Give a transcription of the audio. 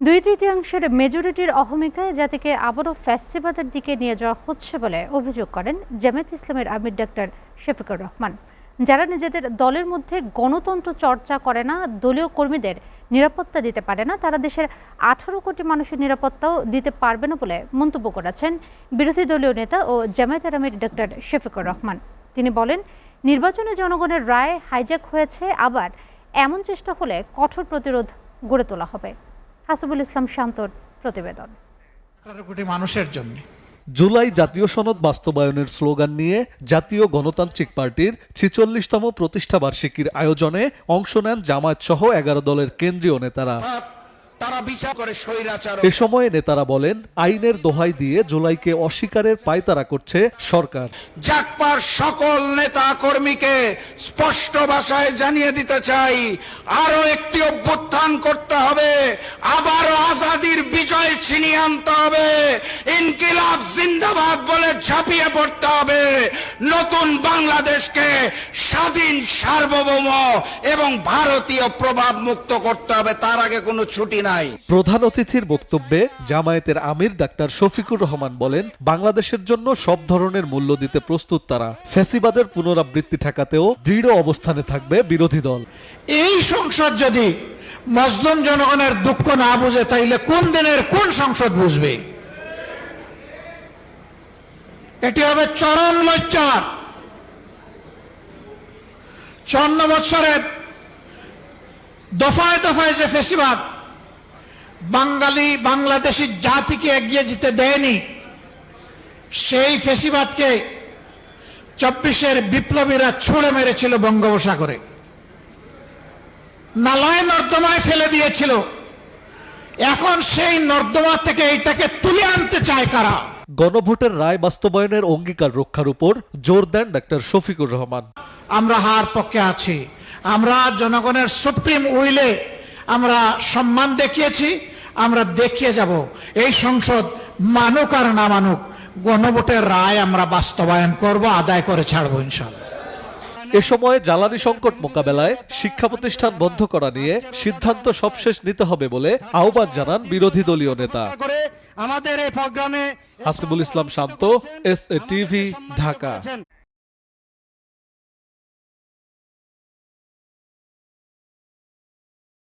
2/3 মেজরিটির অহমিকায় জাতিকে আবারও ফ্যাসিবাদের দিকে নিয়ে যাওয়া হচ্ছে বলে অভিযোগ করেন জামায়াত ইসলামের আমির ডাক্তার শফিকুর রহমান। যারা নিজেদের দলের মধ্যে গণতন্ত্র চর্চা করে না, দলীয় কর্মীদের নিরাপত্তা দিতে পারে না, তারা দেশের 18 কোটি মানুষের নিরাপত্তাও দিতে পারবে না বলে মন্তব্য করেছেন বিরোধী দলীয় নেতা ও জামায়াতের আমির ডাক্তার শফিকুর রহমান। তিনি বলেন, নির্বাচনে জনগণের রায় হাইজ্যাক হয়েছে, আবার এমন চেষ্টা হলে কঠোর প্রতিরোধ গড়ে তোলা হবে। হাসিবুল ইসলাম শান্তর প্রতিবেদন। 18 কোটি মানুষের জন্য জুলাই জাতীয় সনদ বাস্তবায়নের স্লোগান নিয়ে জাতীয় গণতান্ত্রিক পার্টির 46তম প্রতিষ্ঠাবার্ষিকীর আয়োজনে অংশ নেন জামায়াত সহ 11 দলের কেন্দ্রীয় নেতারা। তারা বিচার করে স্বৈরাচার। এ সময় নেতারা বলেন, আইনের দোহাই দিয়ে জুলাইকে অস্বীকারের পায়তারা করছে সরকার। জাগপার সকল নেতা কর্মীকে স্পষ্ট ভাষায় জানিয়ে দিতে চাই, আরো একটি অভ্যুত্থান করতে হবে, আবারও আজাদির বিজয় ছিনিয়ে আনতে হবে, ইনকিলাব জিন্দাবাদ বলে ঝাঁপিয়ে পড়তে হবে, নতুন বাংলাদেশকে স্বাধীন, সার্বভৌম এবং ভারতীয় প্রভাব মুক্ত করতে হবে। তার আগে কোনো ছুটি নাই। প্রধান অতিথির বক্তব্যে জামায়াতের আমির ডাক্তার শফিকুর রহমান বলেন, বাংলাদেশের জন্য সব ধরনের মূল্য দিতে প্রস্তুত তারা। ফ্যাসিবাদের পুনরাবৃত্তি ঠেকাতেও দৃঢ় অবস্থানে থাকবে বিরোধী দল। এই সংসদ যদি মজলুম জনগণের দুঃখ না বুঝে, তাইলে কোন দিনের কোন সংসদ বুঝবে? এটি হবে চরম লজ্জার। 54 বছরের দফায় দফায় যে ফ্যাসিবাদ বাংলাদেশি জাতিকে এগিয়ে যেতে দেয়নি, সেই ফ্যাসিবাদকে 24-এর বিপ্লবীরা ছুঁড়ে মেরেছিল বঙ্গোপসাগরে, নালায় নর্দমায় ফেলে দিয়েছিল। এখন সেই নর্দমা থেকে এটাকে তুলে আনতে চায় কারা? গণভোটের রায় বাস্তবায়নের অঙ্গীকার রক্ষার উপর জোর দেন ডাক্তার শফিকুর রহমান। আমরা হার পক্ষে আছি। আমরা জনগণের সুপ্রিম উইলে আমরা সম্মান দেখিয়েছি, আমরা দেখিয়ে যাব। এই সংসদ মানুক আর না মানুক, গণভোটের রায় আমরা বাস্তবায়ন করব, আদায় করে ছাড়বো ইনশাআল্লাহ। এ সময় জ্বালানি সংকট মোকাবেলায় শিক্ষা প্রতিষ্ঠান বন্ধ করা নিয়ে সিদ্ধান্ত সবশেষ নিতে হবে বলে আহ্বান জানান বিরোধী দলীয় নেতা। আমাদের এই প্রোগ্রামে হাসিবুল ইসলাম শান্ত, SA TV, ঢাকা।